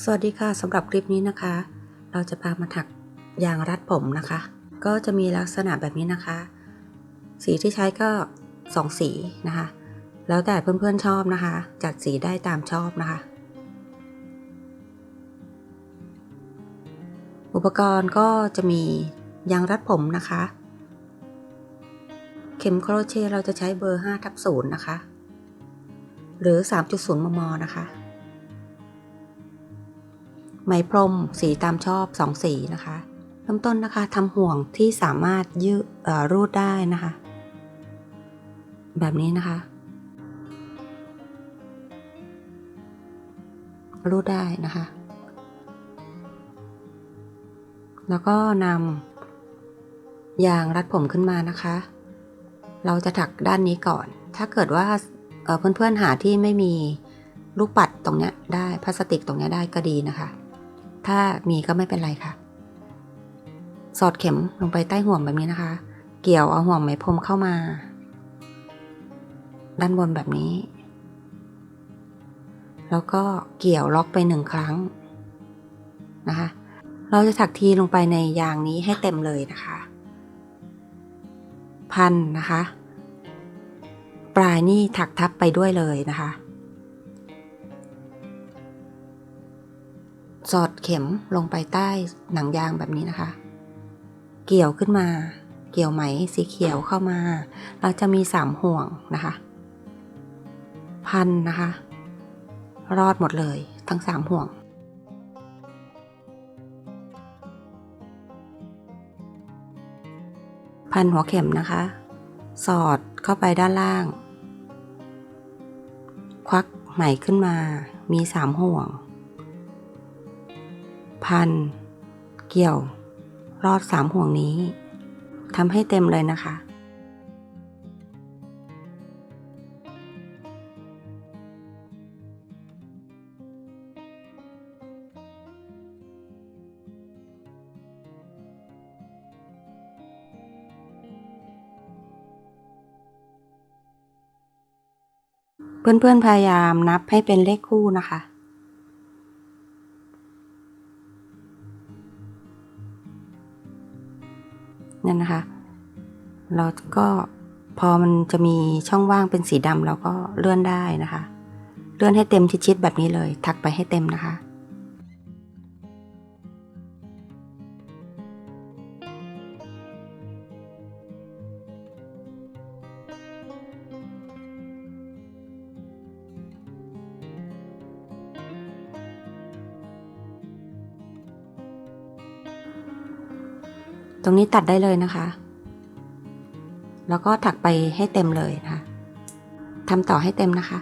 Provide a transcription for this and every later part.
สวัสดีค่ะสำหรับคลิปนี้นะคะเราจะพามาถักยางรัดผมนะคะก็จะมีลักษณะแบบนี้นะคะสีที่ใช้ก็2สีนะคะแล้วแต่เพื่อนๆชอบนะคะจัดสีได้ตามชอบนะคะอุปกรณ์ก็จะมียางรัดผมนะคะเข็มโครเชต์เราจะใช้เบอร์5/0นะคะหรือ 3.0 มมนะคะไหมพรมสีตามชอบ2สีนะคะเริ่มต้นนะคะทำห่วงที่สามารถรูดได้นะคะแบบนี้นะคะรูดได้นะคะแล้วก็นำยางรัดผมขึ้นมานะคะเราจะถักด้านนี้ก่อนถ้าเกิดว่าเพื่อนๆหาที่ไม่มีลูกปัดตรงนี้ได้พลาสติกตรงนี้ได้ก็ดีนะคะถ้ามีก็ไม่เป็นไรค่ะสอดเข็มลงไปใต้ห่วงแบบนี้นะคะเกี่ยวเอาห่วงไหมพรมเข้ามาด้านบนแบบนี้แล้วก็เกี่ยวล็อกไป1ครั้งนะคะเราจะถักทีลงไปในยางนี้ให้เต็มเลยนะคะพันนะคะปลายนี่ถักทับไปด้วยเลยนะคะสอดเข็มลงไปใต้หนังยางแบบนี้นะคะเกี่ยวขึ้นมาเกี่ยวไหมสีเขียวเข้ามาเราจะมี3ห่วงนะคะพันนะคะรอดหมดเลยทั้ง3ห่วงพันหัวเข็มนะคะสอดเข้าไปด้านล่างควักไหมขึ้นมามี3ห่วงพันเกี่ยวรอด3ห่วงนี้ทำให้เต็มเลยนะคะเพื่อนๆพยายามนับให้เป็นเลขคู่นะคะนั่นนะคะเราก็พอมันจะมีช่องว่างเป็นสีดำเราก็เลื่อนได้นะคะเลื่อนให้เต็มชิดๆแบบนี้เลยถักไปให้เต็มนะคะตรงนี้ตัดได้เลยนะคะแล้วก็ถักไปให้เต็มเลยนะคะทำต่อให้เต็มนะคะ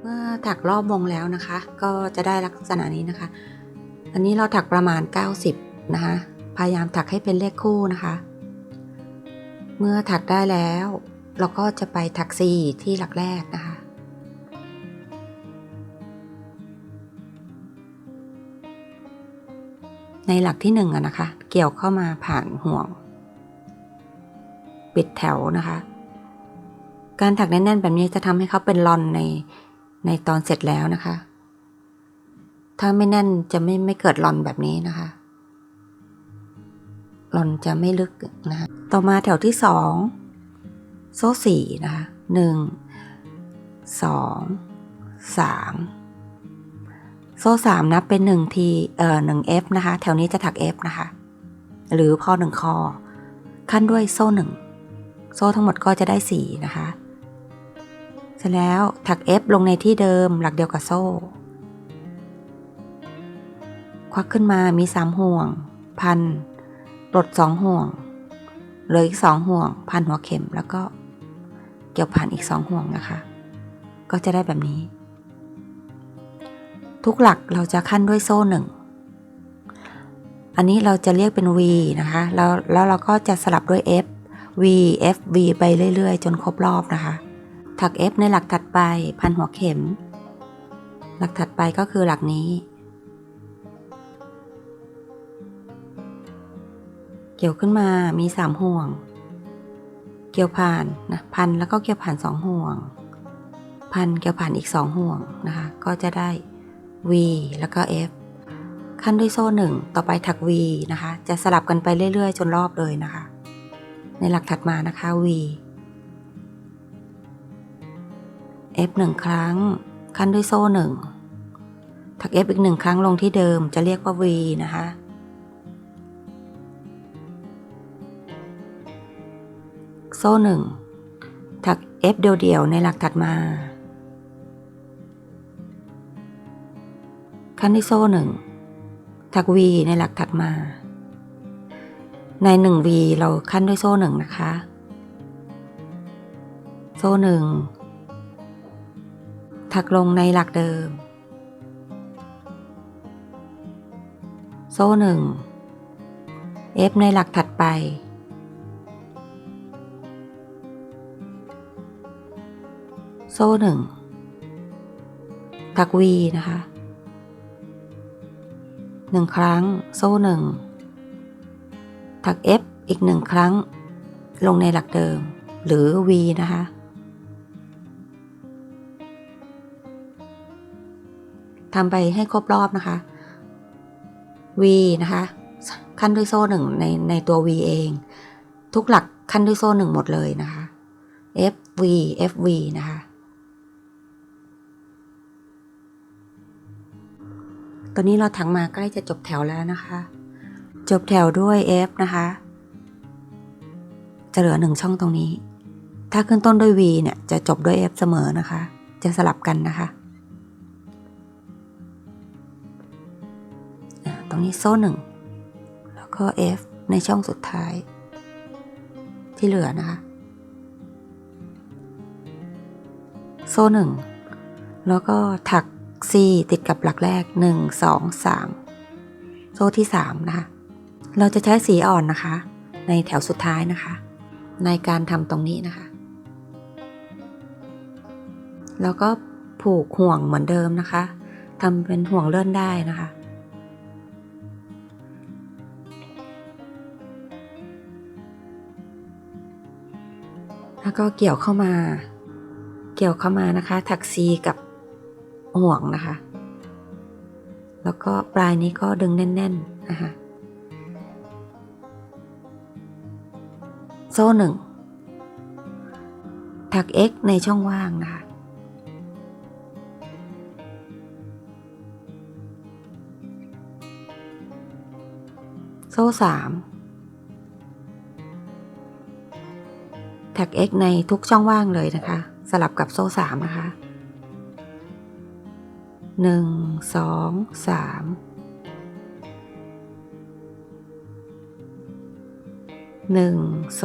เมื่อถักรอบวงแล้วนะคะก็จะได้ลักษณะนี้นะคะอันนี้เราถักประมาณ90นะคะพยายามถักให้เป็นเลขคู่นะคะเมื่อถักได้แล้วเราก็จะไปถัก4ที่หลักแรกนะคะในหลักที่1นะคะเกี่ยวเข้ามาผ่านห่วง ปิดแถวนะคะ การถักแน่นๆแบบนี้จะทำให้เขาเป็นลอนในตอนเสร็จแล้วนะคะ ถ้าไม่แน่นจะไม่เกิดลอนแบบนี้นะคะลอนจะไม่ลึกนะคะต่อมาแถวที่2โซ่4นะคะ1 2 3โซ่3นับเป็น1ที1 F นะคะแถวนี้จะถัก F นะคะหรือพอ1คอขั้นด้วยโซ่1โซ่ทั้งหมดก็จะได้4นะคะเสร็จแล้วถัก F ลงในที่เดิมหลักเดียวกับโซ่ควักขึ้นมามี3ห่วงพันปลด2ห่วงเหลืออีก2ห่วงพันหัวเข็มแล้วก็เกี่ยวผ่านอีก2ห่วงนะคะก็จะได้แบบนี้ทุกหลักเราจะขั้นด้วยโซ่1อันนี้เราจะเรียกเป็น V นะคะแล้วเราก็จะสลับด้วย F V F V ไปเรื่อยๆจนครบรอบนะคะถัก F ในหลักถัดไปพันหัวเข็มหลักถัดไปก็คือหลักนี้เกี่ยวขึ้นมามี3ห่วงเกี่ยวผ่านนะพันแล้วก็เกี่ยวผ่าน2ห่วงพันเกี่ยวผ่านอีก2ห่วงนะคะก็จะได้ V แล้วก็ F ขั้นด้วยโซ่1ต่อไปถัก V นะคะจะสลับกันไปเรื่อยๆจนรอบเลยนะคะในหลักถัดมานะคะ V F 1 ครั้งขั้นด้วยโซ่1ถัก F อีก1ครั้งลงที่เดิมจะเรียกว่า V นะคะโซ่1ถัก F เดี่ยวๆในหลักถัดมาขั้นด้วยโซ่1ถัก V ในหลักถัดมาใน1 V เราขั้นด้วยโซ่1นะคะโซ่1ถักลงในหลักเดิมโซ่1 F ในหลักถัดไปโซ่1ถัก V นะคะ1ครั้งโซ่1ถัก F อีก1ครั้งลงในหลักเดิมหรือ V นะคะทำไปให้ครบรอบนะคะ V นะคะขั้นด้วยโซ่1ในตัว V เองทุกหลักขั้นด้วยโซ่1หมดเลยนะคะ F V F V นะคะตอนนี้เราถักมาใกล้จะจบแถวแล้วนะคะจบแถวด้วย F นะคะจะเหลือ1ช่องตรงนี้ถ้าขึ้นต้นด้วย V เนี่ยจะจบด้วย F เสมอนะคะจะสลับกันนะคะตรงนี้โซ่1แล้วก็ F ในช่องสุดท้ายที่เหลือนะคะโซ่1แล้วก็ถัก C ติดกับหลักแรก1 2 3โซ่ที่3นะคะเราจะใช้สีอ่อนนะคะในแถวสุดท้ายนะคะในการทำตรงนี้นะคะแล้วก็ผูกห่วงเหมือนเดิมนะคะทำเป็นห่วงเลื่อนได้นะคะแล้วก็เกี่ยวเข้ามานะคะถัก C กับห่วงนะคะแล้วก็ปลายนี้ก็ดึงแน่นๆนะคะโซ่1ถัก X ในช่องว่างนะคะโซ่3ถัก X ในทุกช่องว่างเลยนะคะสลับกับโซ่3นะคะ1 2 3 1 2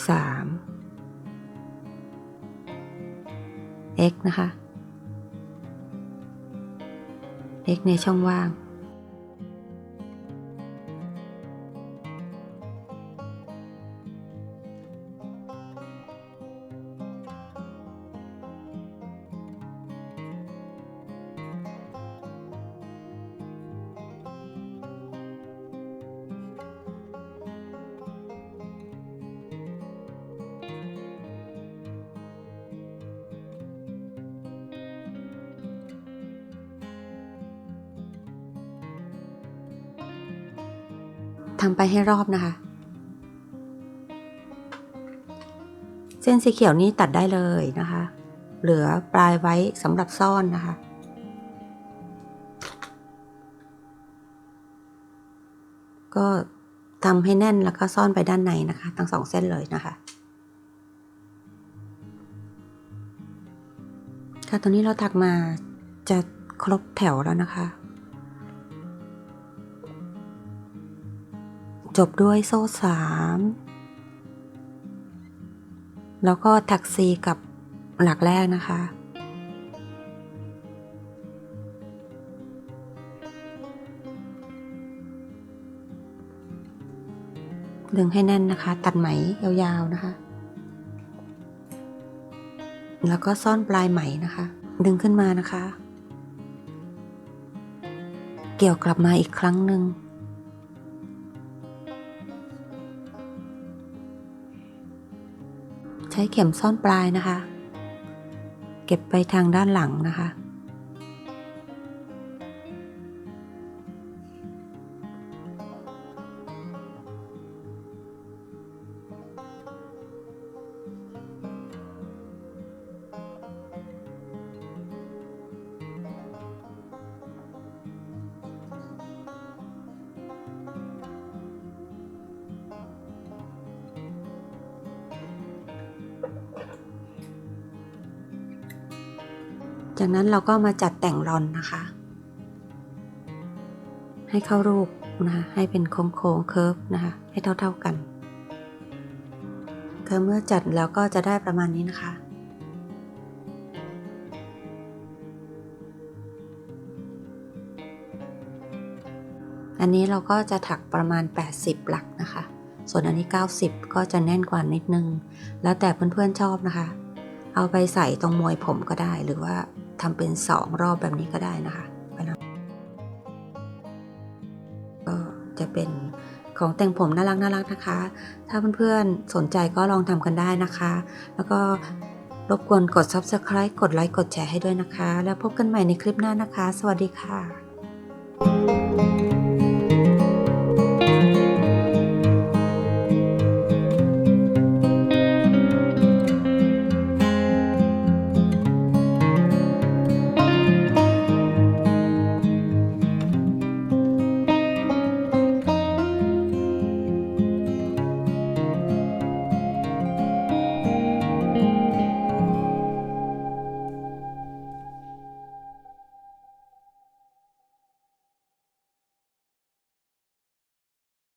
3 X นะคะ X ในช่องว่าง ำไปให้รอบนะคะเส้นสีเขียวนี้ตัดได้เลยนะคะเหลือปลายไว้สำหรับซ่อนนะคะก็ทำให้แน่นแล้วก็ซ่อนไปด้านในนะคะทั้ง2เส้นเลยนะคะค่ะตอนนี้เราถักมาจะครบแถวแล้วนะคะจบด้วยโซ่3แล้วก็ถักซีกับหลักแรกนะคะดึงให้แน่นนะคะตัดไหมยาวๆนะคะแล้วก็ซ่อนปลายไหมนะคะดึงขึ้นมานะคะเกี่ยวกลับมาอีกครั้งหนึ่งใช้เข็มซ่อนปลายนะคะเก็บไปทางด้านหลังนะคะจากนั้นเราก็มาจัดแต่งรอนนะคะให้เข้ารูปนะคะให้เป็นโค้งๆเคิร์ฟนะคะให้เท่าๆกันคือเมื่อจัดแล้วก็จะได้ประมาณนี้นะคะอันนี้เราก็จะถักประมาณ80หลักนะคะส่วนอันนี้90ก็จะแน่นกว่านิดนึงแล้วแต่เพื่อนๆชอบนะคะเอาไปใส่ตรงมวยผมก็ได้หรือว่าทำเป็น2รอบแบบนี้ก็ได้นะคะก็จะเป็นของแต่งผมน่ารักนะคะ ถ้าเพื่อนๆสนใจก็ลองทำกันได้นะคะ แล้วก็รบกวนกด Subscribe กดไลค์กดแชร์ให้ด้วยนะคะแล้วพบกันใหม่ในคลิปหน้านะคะสวัสดีค่ะ